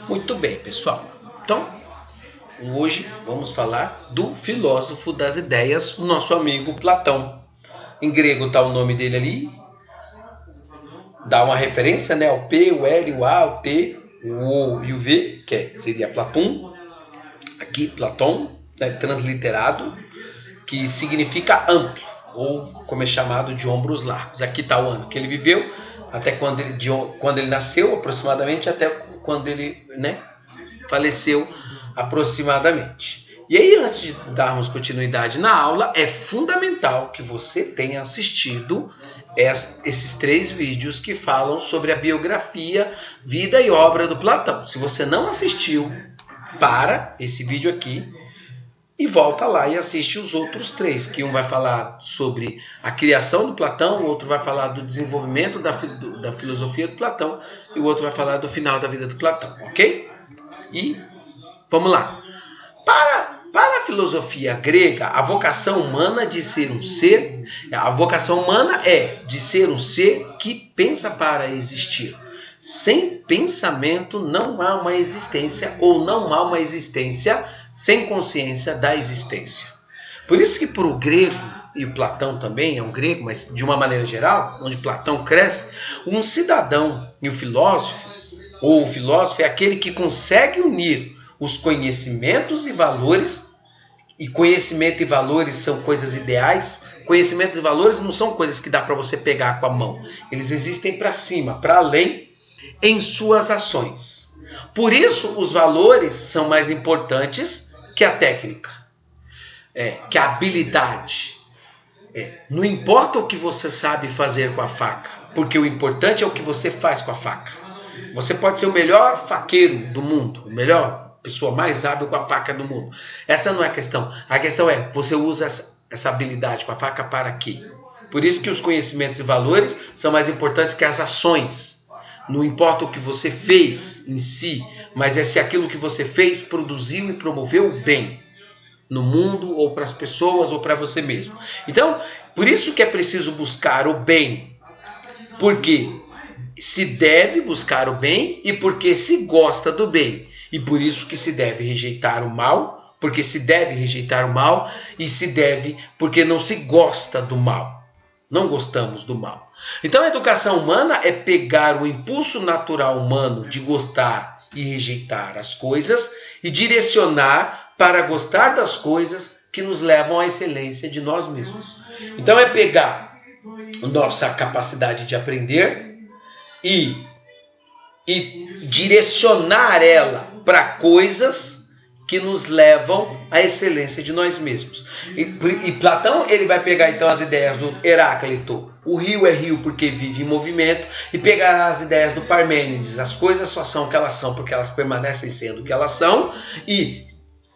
Muito bem, pessoal. Então, hoje vamos falar do filósofo das ideias, o nosso amigo Platão. Em grego está o nome dele ali. Dá uma referência, né? O P, o L, o A, o T, o O e o V, que seria Platão. Aqui, Platão, né, transliterado, que significa amplo, ou como é chamado de ombros largos. Aqui está o ano que ele viveu, até quando ele nasceu, aproximadamente, até quando ele, né, faleceu, aproximadamente. E aí, antes de darmos continuidade na aula, é fundamental que você tenha assistido esses 3 vídeos que falam sobre a biografia, vida e obra do Platão. Se você não assistiu, para esse vídeo aqui e volta lá e assiste os outros 3, que um vai falar sobre a criação do Platão, o outro vai falar do desenvolvimento da filosofia do Platão e o outro vai falar do final da vida do Platão, ok? E vamos lá. Para a filosofia grega, a vocação humana de ser um ser, a vocação humana é de ser um ser que pensa para existir. Sem pensamento não há uma existência, ou não há uma existência sem consciência da existência. Por isso que para o grego, e o Platão também é um grego, mas de uma maneira geral, onde Platão cresce, um cidadão e o filósofo, ou o filósofo é aquele que consegue unir os conhecimentos e valores, e conhecimento e valores são coisas ideais. Conhecimentos e valores não são coisas que dá para você pegar com a mão. Eles existem para cima, para além, em suas ações. Por isso, os valores são mais importantes que a técnica, que a habilidade. Não importa o que você sabe fazer com a faca, porque o importante é o que você faz com a faca. Você pode ser o melhor faqueiro do mundo, a melhor pessoa mais hábil com a faca do mundo. Essa não é a questão. A questão é, você usa essa habilidade com a faca para quê? Por isso que os conhecimentos e valores são mais importantes que as ações. Não importa o que você fez em si, mas é se aquilo que você fez produziu e promoveu o bem no mundo, ou para as pessoas, ou para você mesmo. Então, por isso que é preciso buscar o bem. Porque se deve buscar o bem e porque se gosta do bem. E por isso que se deve rejeitar o mal, porque se deve rejeitar o mal, e se deve porque não se gosta do mal. Não gostamos do mal. Então a educação humana é pegar o impulso natural humano de gostar e rejeitar as coisas e direcionar para gostar das coisas que nos levam à excelência de nós mesmos. Então é pegar nossa capacidade de aprender e direcionar ela para coisas que nos levam à excelência de nós mesmos. E Platão, ele vai pegar então as ideias do Heráclito, o rio é rio porque vive em movimento, e pegará as ideias do Parmênides, as coisas só são o que elas são porque elas permanecem sendo o que elas são, e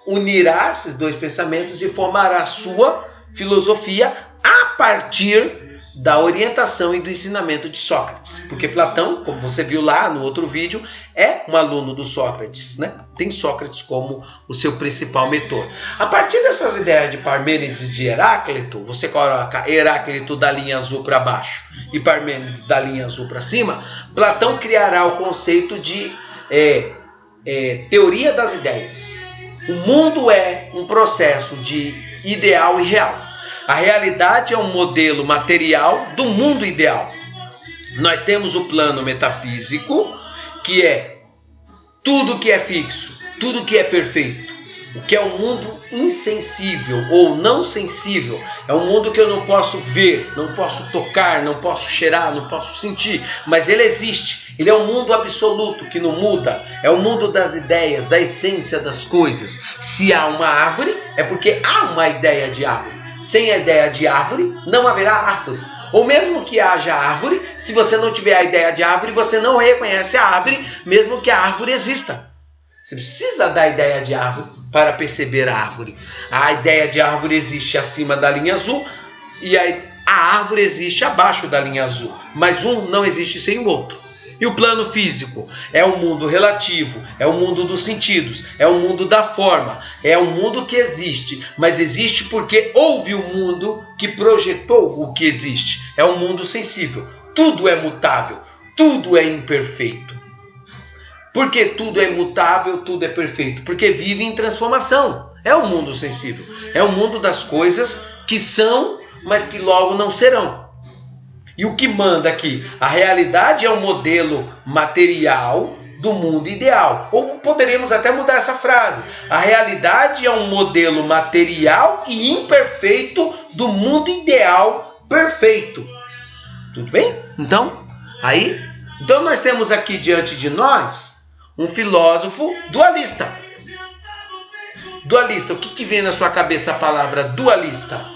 unirá esses 2 pensamentos e formará a sua filosofia a partir da orientação e do ensinamento de Sócrates. Porque Platão, como você viu lá no outro vídeo, é um aluno do Sócrates, né? Tem Sócrates como o seu principal mentor. A partir dessas ideias de Parmênides e de Heráclito, você coloca Heráclito da linha azul para baixo e Parmênides da linha azul para cima, Platão criará o conceito de teoria das ideias. O mundo é um processo de ideal e real. A realidade é um modelo material do mundo ideal. Nós temos o plano metafísico, que é tudo que é fixo, tudo que é perfeito. O que é um mundo insensível ou não sensível. É um mundo que eu não posso ver, não posso tocar, não posso cheirar, não posso sentir. Mas ele existe. Ele é um mundo absoluto que não muda. É o mundo das ideias, da essência das coisas. Se há uma árvore, é porque há uma ideia de árvore. Sem a ideia de árvore, não haverá árvore. Ou mesmo que haja árvore, se você não tiver a ideia de árvore, você não reconhece a árvore, mesmo que a árvore exista. Você precisa da ideia de árvore para perceber a árvore. A ideia de árvore existe acima da linha azul e a árvore existe abaixo da linha azul. Mas um não existe sem o outro. E o plano físico é o mundo relativo, é o mundo dos sentidos, é o mundo da forma, é o mundo que existe, mas existe porque houve um mundo que projetou o que existe. É um mundo sensível. Tudo é mutável, tudo é imperfeito. Por que tudo é mutável, tudo é perfeito? Porque vive em transformação. É o mundo sensível. É o mundo das coisas que são, mas que logo não serão. E o que manda aqui? A realidade é um modelo material do mundo ideal. Ou poderíamos até mudar essa frase. A realidade é um modelo material e imperfeito do mundo ideal perfeito. Tudo bem? Então nós temos aqui diante de nós um filósofo dualista. Dualista. O que vem na sua cabeça a palavra dualista?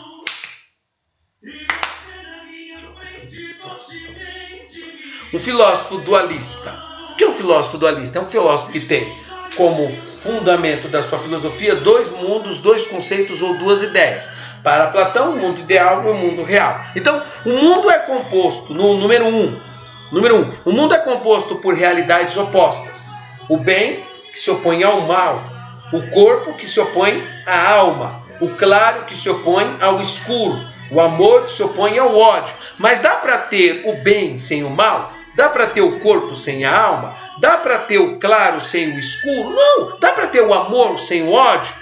Um filósofo dualista. O que é um filósofo dualista? É um filósofo que tem como fundamento da sua filosofia dois mundos, dois conceitos ou duas ideias. Para Platão, o mundo ideal e o mundo real. Então, o mundo é composto, no número um, o mundo é composto por realidades opostas. O bem que se opõe ao mal, o corpo que se opõe à alma, o claro que se opõe ao escuro, o amor que se opõe ao ódio. Mas dá para ter o bem sem o mal? Dá para ter o corpo sem a alma? Dá para ter o claro sem o escuro? Não! Dá para ter o amor sem o ódio?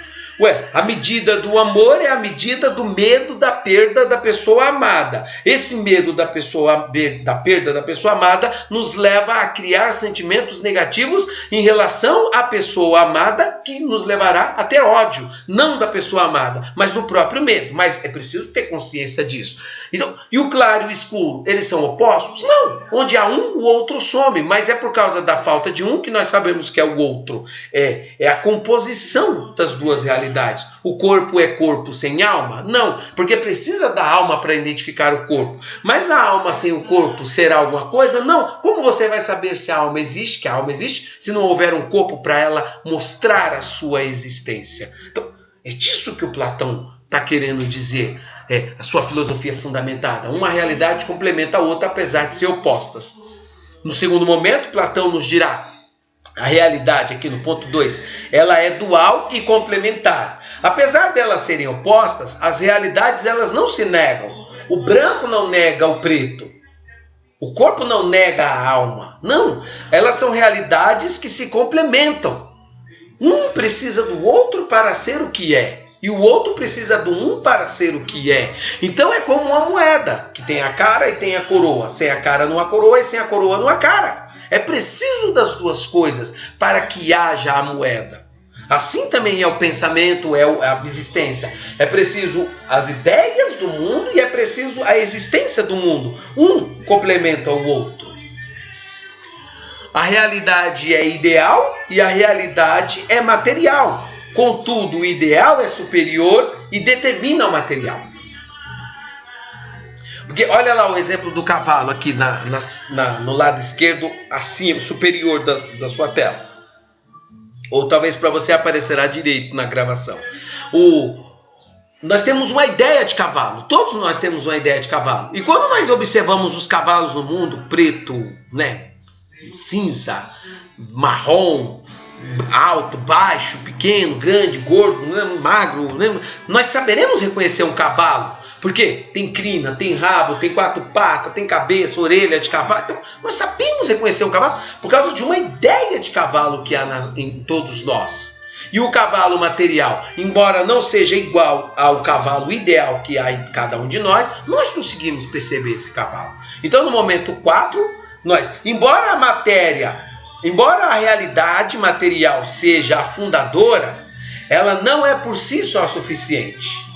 A medida do amor é a medida do medo da perda da pessoa amada. Esse medo da perda da pessoa amada nos leva a criar sentimentos negativos em relação à pessoa amada, que nos levará a ter ódio, não da pessoa amada, mas do próprio medo. Mas é preciso ter consciência disso. Então, e o claro e o escuro, eles são opostos? Não. Onde há um, o outro some, mas é por causa da falta de um que nós sabemos que é o outro. É a composição das duas realidades. O corpo é corpo sem alma? Não, porque precisa da alma para identificar o corpo. Mas a alma sem o corpo será alguma coisa? Não. Como você vai saber se a alma existe, que a alma existe, se não houver um corpo para ela mostrar a sua existência? Então, é disso que o Platão está querendo dizer. A sua filosofia fundamentada. Uma realidade complementa a outra, apesar de ser opostas. No segundo momento, Platão nos dirá: a realidade, aqui no ponto 2, ela é dual e complementar. Apesar delas serem opostas, as realidades elas não se negam. O branco não nega o preto. O corpo não nega a alma. Não, elas são realidades que se complementam. Um precisa do outro para ser o que é. E o outro precisa do um para ser o que é. Então é como uma moeda, que tem a cara e tem a coroa. Sem a cara não há coroa e sem a coroa não há cara. É preciso das duas coisas para que haja a moeda. Assim também é o pensamento, é a existência. É preciso as ideias do mundo e é preciso a existência do mundo. Um complementa o outro. A realidade é ideal e a realidade é material. Contudo, o ideal é superior e determina o material. Porque olha lá o exemplo do cavalo aqui no lado esquerdo, acima, superior da sua tela. Ou talvez para você aparecerá direito na gravação. Nós temos uma ideia de cavalo. Todos nós temos uma ideia de cavalo. E quando nós observamos os cavalos no mundo, preto, cinza, marrom, alto, baixo, pequeno, grande, gordo, magro, nós saberemos reconhecer um cavalo. Por quê? Tem crina, tem rabo, tem quatro patas, tem cabeça, orelha de cavalo. Então, nós sabemos reconhecer um cavalo por causa de uma ideia de cavalo que há em todos nós. E o cavalo material, embora não seja igual ao cavalo ideal que há em cada um de nós conseguimos perceber esse cavalo. Então, no momento 4, embora a realidade material seja a fundadora, ela não é por si só suficiente.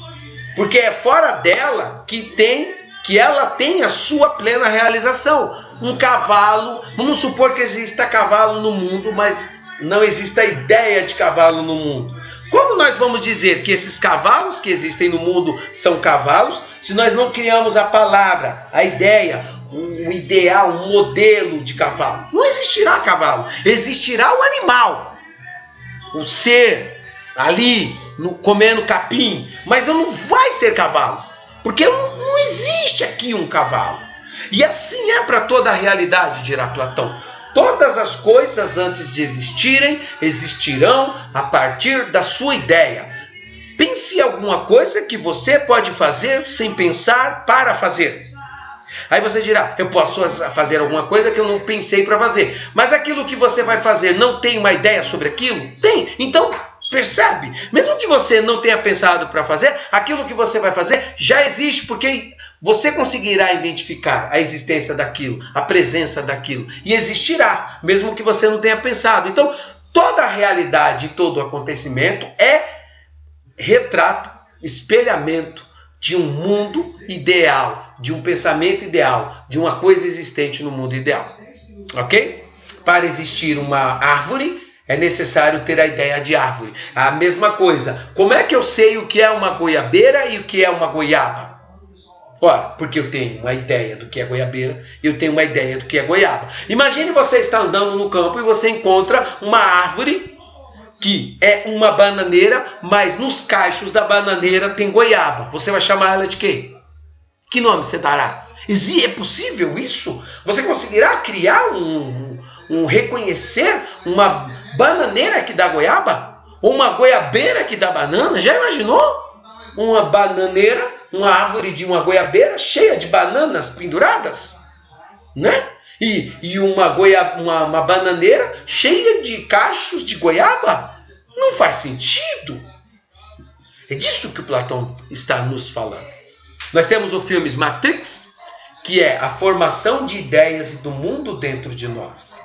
Porque é fora dela que ela tem a sua plena realização. Um cavalo, vamos supor que exista cavalo no mundo, mas não existe a ideia de cavalo no mundo. Como nós vamos dizer que esses cavalos que existem no mundo são cavalos, se nós não criamos a palavra, a ideia, um ideal, um modelo de cavalo? Não existirá cavalo, existirá o animal, o ser ali comendo capim, mas não vai ser cavalo, porque não existe aqui um cavalo. E assim é para toda a realidade, dirá Platão. Todas as coisas antes de existirem, existirão a partir da sua ideia. Pense em alguma coisa que você pode fazer sem pensar para fazer. Aí você dirá, eu posso fazer alguma coisa que eu não pensei para fazer. Mas aquilo que você vai fazer não tem uma ideia sobre aquilo? Tem. Então, percebe? Mesmo que você não tenha pensado para fazer, aquilo que você vai fazer já existe, porque você conseguirá identificar a existência daquilo, a presença daquilo. E existirá, mesmo que você não tenha pensado. Então, toda a realidade, todo acontecimento é retrato, espelhamento de um mundo ideal, de um pensamento ideal, de uma coisa existente no mundo ideal. Ok? Para existir uma árvore, é necessário ter a ideia de árvore. A mesma coisa. Como é que eu sei o que é uma goiabeira e o que é uma goiaba? Ora, porque eu tenho uma ideia do que é goiabeira e eu tenho uma ideia do que é goiaba. Imagine você estar andando no campo e você encontra uma árvore que é uma bananeira, mas nos cachos da bananeira tem goiaba. Você vai chamar ela de quê? Que nome você dará? É possível isso? Você conseguirá criar reconhecer uma bananeira que dá goiaba? Ou uma goiabeira que dá banana? Já imaginou? Uma bananeira, uma árvore de uma goiabeira cheia de bananas penduradas? Né? E uma bananeira cheia de cachos de goiaba? Não faz sentido. É disso que o Platão está nos falando. Nós temos o filme Matrix, que é a formação de ideias do mundo dentro de nós.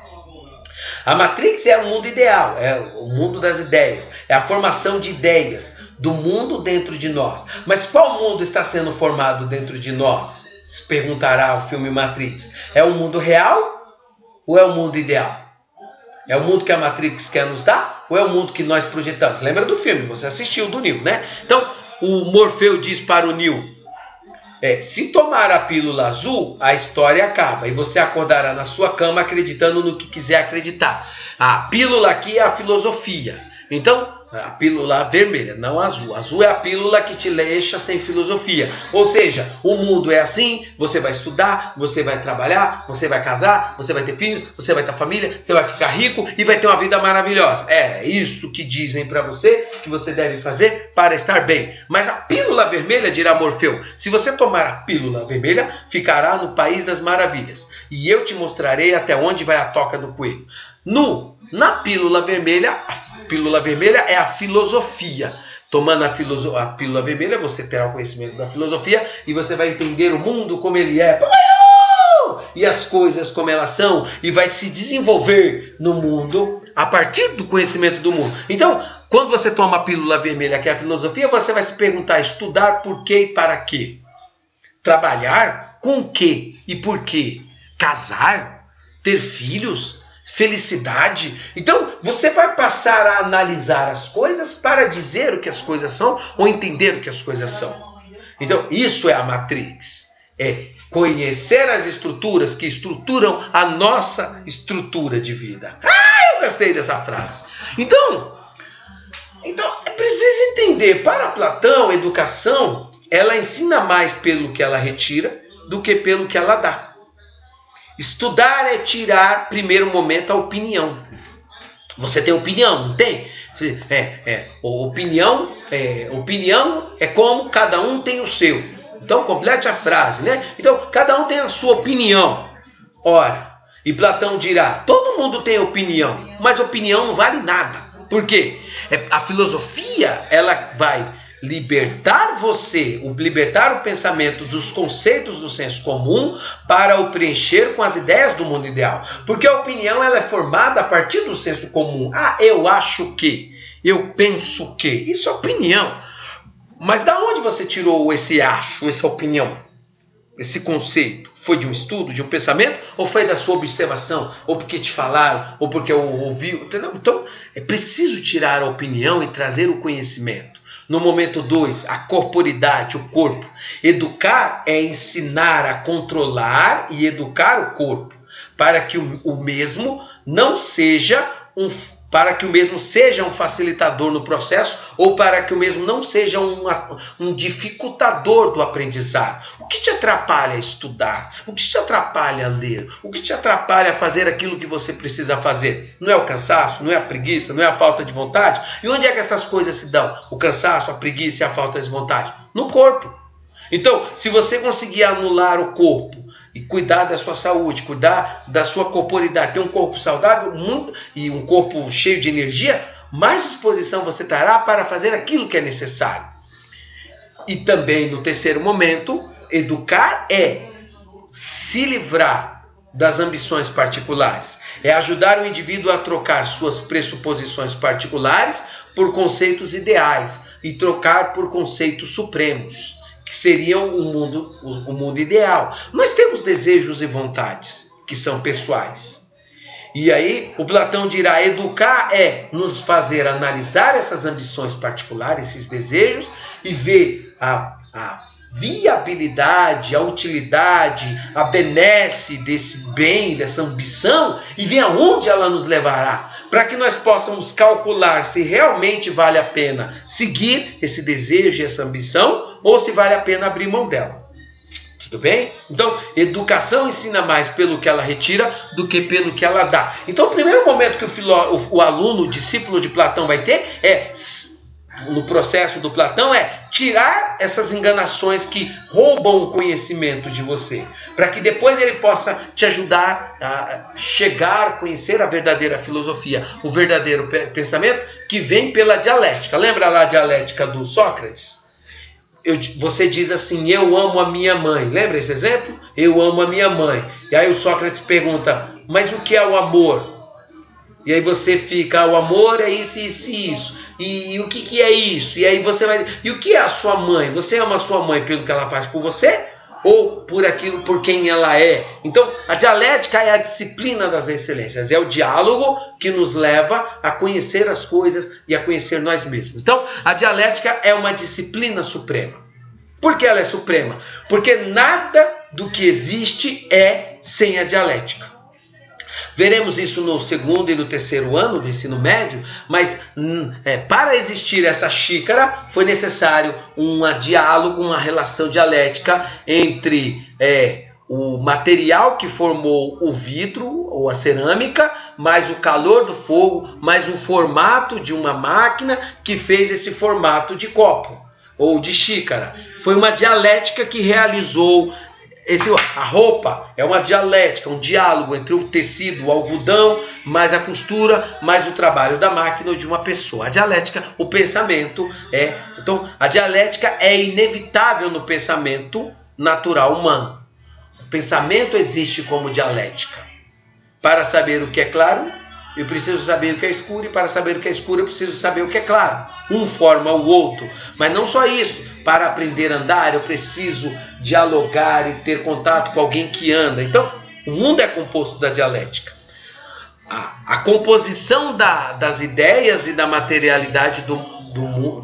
A Matrix é o mundo ideal, é o mundo das ideias, é a formação de ideias do mundo dentro de nós. Mas qual mundo está sendo formado dentro de nós? Se perguntará o filme Matrix. É o mundo real ou é o mundo ideal? É o mundo que a Matrix quer nos dar ou é o mundo que nós projetamos? Lembra do filme? Você assistiu do Neo, né? Então, o Morfeu diz para o Neo, se tomar a pílula azul, a história acaba e você acordará na sua cama acreditando no que quiser acreditar. A pílula aqui é a filosofia. Então, a pílula vermelha, não a azul. A azul é a pílula que te deixa sem filosofia. Ou seja, o mundo é assim, você vai estudar, você vai trabalhar, você vai casar, você vai ter filhos, você vai ter família, você vai ficar rico e vai ter uma vida maravilhosa. É isso que dizem para você que você deve fazer para estar bem. Mas a pílula vermelha, dirá Morfeu, se você tomar a pílula vermelha, ficará no país das maravilhas. E eu te mostrarei até onde vai a toca do coelho. Na pílula vermelha é a filosofia. Tomando a pílula vermelha, você terá o conhecimento da filosofia e você vai entender o mundo como ele é. E as coisas como elas são. E vai se desenvolver no mundo a partir do conhecimento do mundo. Então, quando você toma a pílula vermelha, que é a filosofia, você vai se perguntar, estudar por quê e para quê? Trabalhar com o quê e por quê? Casar? Ter filhos? Felicidade? Então você vai passar a analisar as coisas para dizer o que as coisas são ou entender o que as coisas são. Então isso é a Matrix, é conhecer as estruturas que estruturam a nossa estrutura de vida. Eu gostei dessa frase. Então é preciso entender, para Platão, a educação ela ensina mais pelo que ela retira do que pelo que ela dá. Estudar é tirar, primeiro momento, a opinião. Você tem opinião, não tem? Opinião é como cada um tem o seu. Então, complete a frase, né? Então, cada um tem a sua opinião. Ora, e Platão dirá, todo mundo tem opinião, mas opinião não vale nada. Por quê? A filosofia, ela vai libertar o pensamento dos conceitos do senso comum para o preencher com as ideias do mundo ideal. Porque a opinião ela é formada a partir do senso comum. Eu acho que, eu penso que. Isso é opinião. Mas da onde você tirou esse acho, essa opinião? Esse conceito? Foi de um estudo, de um pensamento? Ou foi da sua observação? Ou porque te falaram? Ou porque eu ouvi? Entendeu? Então, é preciso tirar a opinião e trazer o conhecimento. No momento 2, a corporidade, o corpo. Educar é ensinar a controlar e educar o corpo, para que o mesmo não seja para que o mesmo seja um facilitador no processo ou para que o mesmo não seja um dificultador do aprendizado. O que te atrapalha a estudar? O que te atrapalha a ler? O que te atrapalha a fazer aquilo que você precisa fazer? Não é o cansaço? Não é a preguiça? Não é a falta de vontade? E onde é que essas coisas se dão? O cansaço, a preguiça e a falta de vontade? No corpo. Então, se você conseguir anular o corpo e cuidar da sua saúde, cuidar da sua corporidade, ter um corpo saudável e um corpo cheio de energia, mais disposição você terá para fazer aquilo que é necessário. E também, no terceiro momento, educar é se livrar das ambições particulares. É ajudar o indivíduo a trocar suas pressuposições particulares por conceitos ideais e trocar por conceitos supremos, que seriam o mundo ideal. Nós temos desejos e vontades que são pessoais. E aí o Platão dirá, educar é nos fazer analisar essas ambições particulares, esses desejos, e ver a viabilidade, a utilidade, a benesse desse bem, dessa ambição, e ver aonde ela nos levará, para que nós possamos calcular se realmente vale a pena seguir esse desejo e essa ambição, ou se vale a pena abrir mão dela. Tudo bem? Então, educação ensina mais pelo que ela retira do que pelo que ela dá. Então, o primeiro momento que o aluno, o discípulo de Platão vai ter no processo do Platão é tirar essas enganações que roubam o conhecimento de você, para que depois ele possa te ajudar a chegar a conhecer a verdadeira filosofia, o verdadeiro pensamento que vem pela dialética. Lembra lá a dialética do Sócrates? Você diz assim, eu amo a minha mãe. Lembra esse exemplo? Eu amo a minha mãe. E aí o Sócrates pergunta, mas o que é o amor? E aí você fica, o amor é isso, isso e isso. E o que é isso? E aí você vai... E o que é a sua mãe? Você ama a sua mãe pelo que ela faz por você? Ou por aquilo, por quem ela é? Então, a dialética é a disciplina das excelências. É o diálogo que nos leva a conhecer as coisas e a conhecer nós mesmos. Então, a dialética é uma disciplina suprema. Por que ela é suprema? Porque nada do que existe é sem a dialética. Veremos isso no segundo e no terceiro ano do ensino médio, mas para existir essa xícara foi necessário um diálogo, uma relação dialética entre o material que formou o vidro ou a cerâmica, mais o calor do fogo, mais o formato de uma máquina que fez esse formato de copo ou de xícara. Foi uma dialética que realizou. A roupa é uma dialética, um diálogo entre o tecido, o algodão, mais a costura, mais o trabalho da máquina ou de uma pessoa. A dialética, o pensamento é... Então, a dialética é inevitável no pensamento natural humano. O pensamento existe como dialética. Para saber o que é claro, eu preciso saber o que é escuro, e para saber o que é escuro, eu preciso saber o que é claro. Um forma o outro. Mas não só isso. Para aprender a andar, eu preciso dialogar e ter contato com alguém que anda. Então, o mundo é composto da dialética. A composição das ideias e da materialidade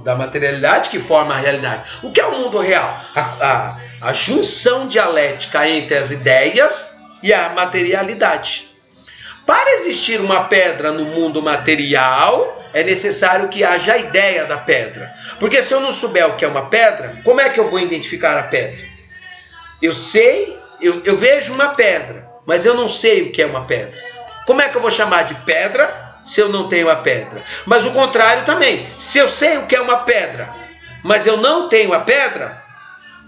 da materialidade que forma a realidade. O que é o mundo real? A junção dialética entre as ideias e a materialidade. Para existir uma pedra no mundo material, é necessário que haja a ideia da pedra. Porque se eu não souber o que é uma pedra, como é que eu vou identificar a pedra? Eu vejo uma pedra, mas eu não sei o que é uma pedra. Como é que eu vou chamar de pedra se eu não tenho a pedra? Mas o contrário também. Se eu sei o que é uma pedra, mas eu não tenho a pedra,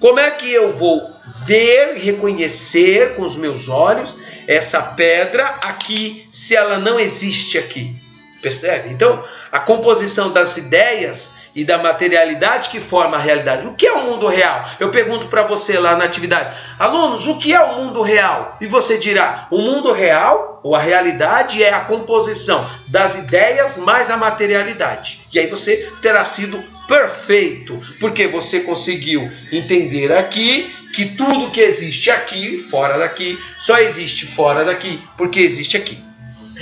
como é que eu vou ver, reconhecer com os meus olhos essa pedra aqui, se ela não existe aqui? Percebe? Então, a composição das ideias e da materialidade que forma a realidade. O que é o mundo real? Eu pergunto para você lá na atividade, alunos, o que é o mundo real? E você dirá, o mundo real, ou a realidade, é a composição das ideias mais a materialidade. E aí você terá sido perfeito, porque você conseguiu entender aqui que tudo que existe aqui, fora daqui, só existe fora daqui, porque existe aqui.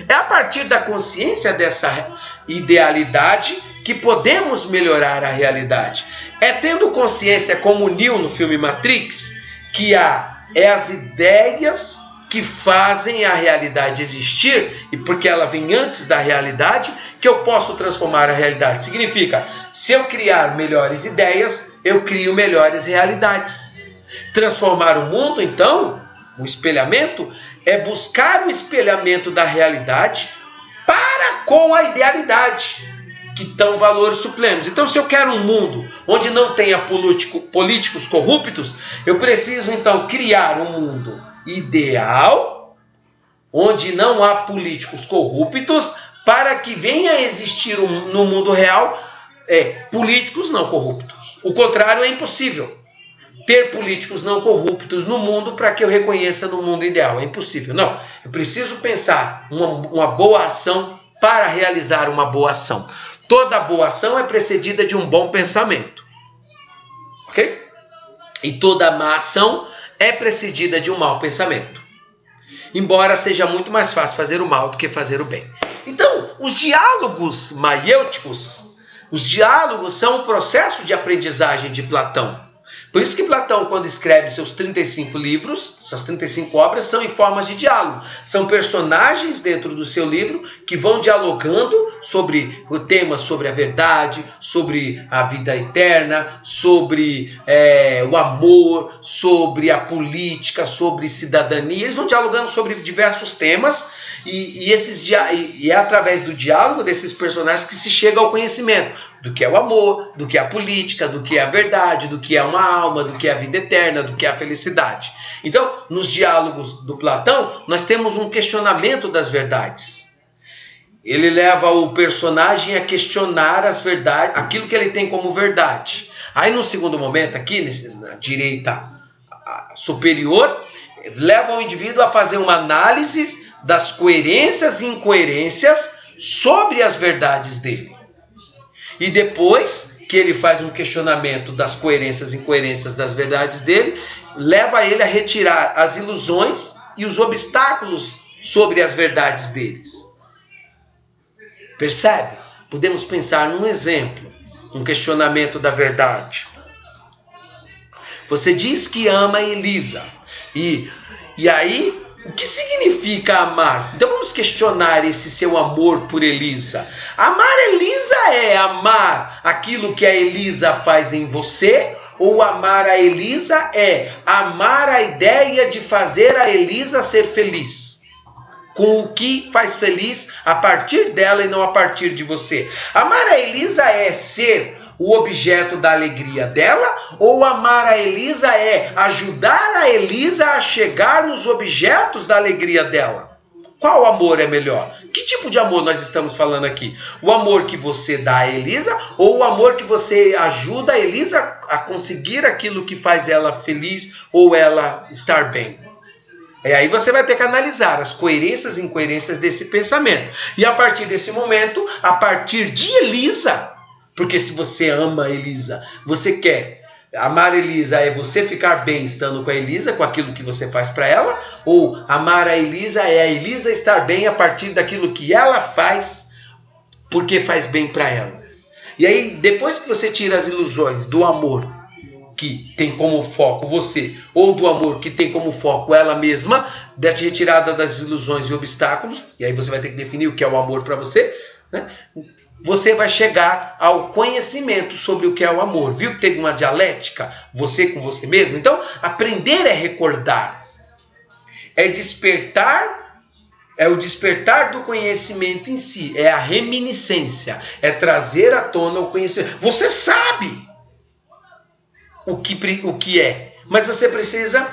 É a partir da consciência dessa idealidade que podemos melhorar a realidade. É tendo consciência, como Neo no filme Matrix, que é as ideias que fazem a realidade existir, e porque ela vem antes da realidade, que eu posso transformar a realidade. Significa, se eu criar melhores ideias, eu crio melhores realidades. Transformar o mundo, então, o espelhamento, é buscar o espelhamento da realidade para com a idealidade, que dão valores supremos. Então, se eu quero um mundo onde não tenha políticos corruptos, eu preciso, então, criar um mundo ideal, onde não há políticos corruptos, para que venha a existir no mundo real políticos não corruptos. O contrário é impossível. Ter políticos não corruptos no mundo para que eu reconheça no mundo ideal. É impossível. Não. Eu preciso pensar uma boa ação para realizar uma boa ação. Toda boa ação é precedida de um bom pensamento. Ok? E toda má ação é precedida de um mau pensamento. Embora seja muito mais fácil fazer o mal do que fazer o bem. Então, os diálogos maiêuticos, os diálogos são um processo de aprendizagem de Platão. Por isso que Platão, quando escreve seus 35 livros, suas 35 obras, são em formas de diálogo. São personagens dentro do seu livro que vão dialogando sobre o tema, sobre a verdade, sobre a vida eterna, sobre o amor, sobre a política, sobre cidadania. Eles vão dialogando sobre diversos temas e é através do diálogo desses personagens que se chega ao conhecimento do que é o amor, do que é a política, do que é a verdade, do que é uma alma, do que é a vida eterna, do que é a felicidade. Então, nos diálogos do Platão, nós temos um questionamento das verdades. Ele leva o personagem a questionar as verdades, aquilo que ele tem como verdade. Aí, no segundo momento, aqui na direita superior, leva o indivíduo a fazer uma análise das coerências e incoerências sobre as verdades dele. E depois que ele faz um questionamento das coerências e incoerências das verdades dele, leva ele a retirar as ilusões e os obstáculos sobre as verdades deles. Percebe? Podemos pensar num exemplo, um questionamento da verdade. Você diz que ama Elisa. E aí, o que significa amar? Então vamos questionar esse seu amor por Elisa. Amar Elisa é amar aquilo que a Elisa faz em você? Ou amar a Elisa é amar a ideia de fazer a Elisa ser feliz? Com o que faz feliz a partir dela e não a partir de você. Amar a Elisa é ser o objeto da alegria dela, ou amar a Elisa é ajudar a Elisa a chegar nos objetos da alegria dela? Qual amor é melhor? Que tipo de amor nós estamos falando aqui? O amor que você dá a Elisa, ou o amor que você ajuda a Elisa a conseguir aquilo que faz ela feliz ou ela estar bem? E aí você vai ter que analisar as coerências e incoerências desse pensamento. E a partir desse momento, a partir de Elisa, porque se você ama a Elisa, você quer amar a Elisa é você ficar bem estando com a Elisa, com aquilo que você faz para ela, ou amar a Elisa é a Elisa estar bem a partir daquilo que ela faz, porque faz bem para ela. E aí, depois que você tira as ilusões do amor que tem como foco você, ou do amor que tem como foco ela mesma, da retirada das ilusões e obstáculos, e aí você vai ter que definir o que é o amor para você, né? Você vai chegar ao conhecimento sobre o que é o amor. Viu que teve uma dialética, você com você mesmo? Então, aprender é recordar. É despertar, é o despertar do conhecimento em si. É a reminiscência. É trazer à tona o conhecimento. Você sabe o que é, mas você precisa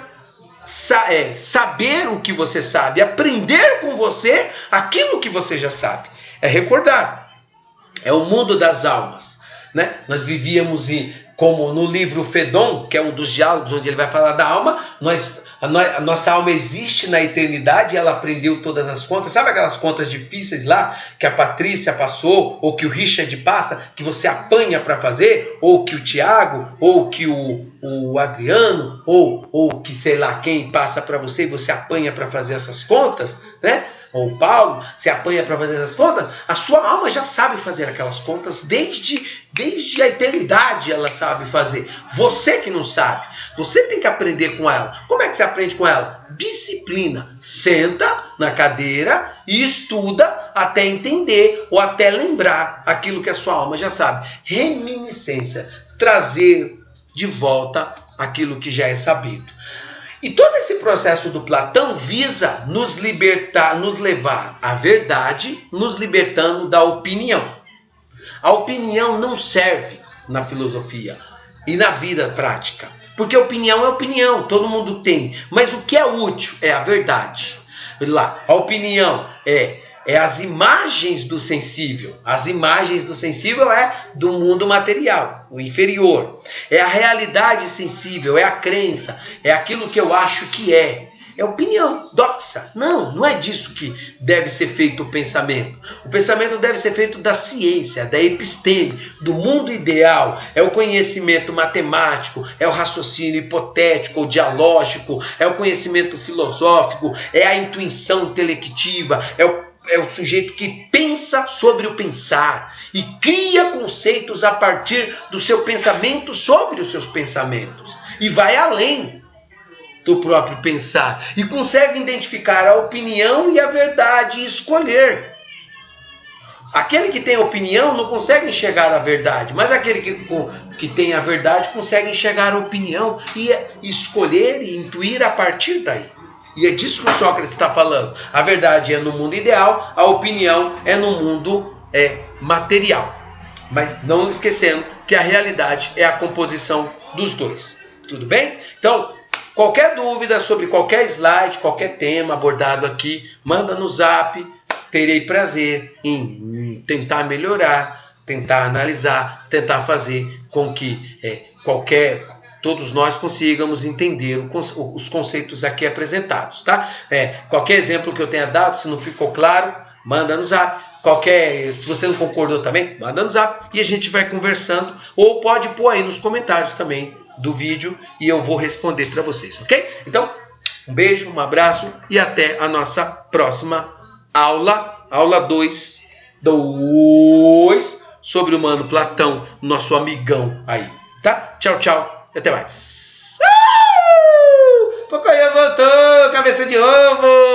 saber o que você sabe. Aprender com você aquilo que você já sabe. É recordar. É o mundo das almas, né? Nós vivíamos como no livro Fedon, que é um dos diálogos onde ele vai falar da alma, a nossa alma existe na eternidade, ela aprendeu todas as contas. Sabe aquelas contas difíceis lá que a Patrícia passou, ou que o Richard passa, que você apanha para fazer, ou que o Tiago, ou que o Adriano, ou que sei lá quem passa para você e você apanha para fazer essas contas, né? ou Paulo se apanha para fazer essas contas, a sua alma já sabe fazer aquelas contas desde a eternidade ela sabe fazer. Você que não sabe, você tem que aprender com ela. Como é que você aprende com ela? Disciplina. Senta na cadeira e estuda até entender ou até lembrar aquilo que a sua alma já sabe. Reminiscência, trazer de volta aquilo que já é sabido. E todo esse processo do Platão visa nos libertar, nos levar à verdade, nos libertando da opinião. A opinião não serve na filosofia e na vida prática. Porque opinião é opinião, todo mundo tem. Mas o que é útil é a verdade. Lá, a opinião é as imagens do sensível. As imagens do sensível é do mundo material, o inferior. É a realidade sensível, é a crença, é aquilo que eu acho que é. É opinião, doxa. Não é disso que deve ser feito o pensamento. O pensamento deve ser feito da ciência, da episteme, do mundo ideal. É o conhecimento matemático, é o raciocínio hipotético ou dialógico, é o conhecimento filosófico, é a intuição intelectiva, é o sujeito que pensa sobre o pensar e cria conceitos a partir do seu pensamento sobre os seus pensamentos. E vai além do próprio pensar. E consegue identificar a opinião e a verdade e escolher. Aquele que tem opinião não consegue enxergar a verdade, mas aquele que tem a verdade consegue enxergar a opinião e escolher e intuir a partir daí. E é disso que o Sócrates está falando. A verdade é no mundo ideal, a opinião é no mundo material. Mas não esquecendo que a realidade é a composição dos dois. Tudo bem? Então, qualquer dúvida sobre qualquer slide, qualquer tema abordado aqui, manda no zap. Terei prazer em tentar melhorar, tentar analisar, tentar fazer com que todos nós consigamos entender os conceitos aqui apresentados, tá? Qualquer exemplo que eu tenha dado, se não ficou claro, manda no zap. Se você não concordou também, manda no zap e a gente vai conversando. Ou pode pôr aí nos comentários também do vídeo e eu vou responder para vocês, ok? Então, um beijo, um abraço e até a nossa próxima aula 2 sobre o Mano Platão, nosso amigão aí, tá? Tchau, tchau. Até mais. Pocoyo voltou, cabeça de ovo!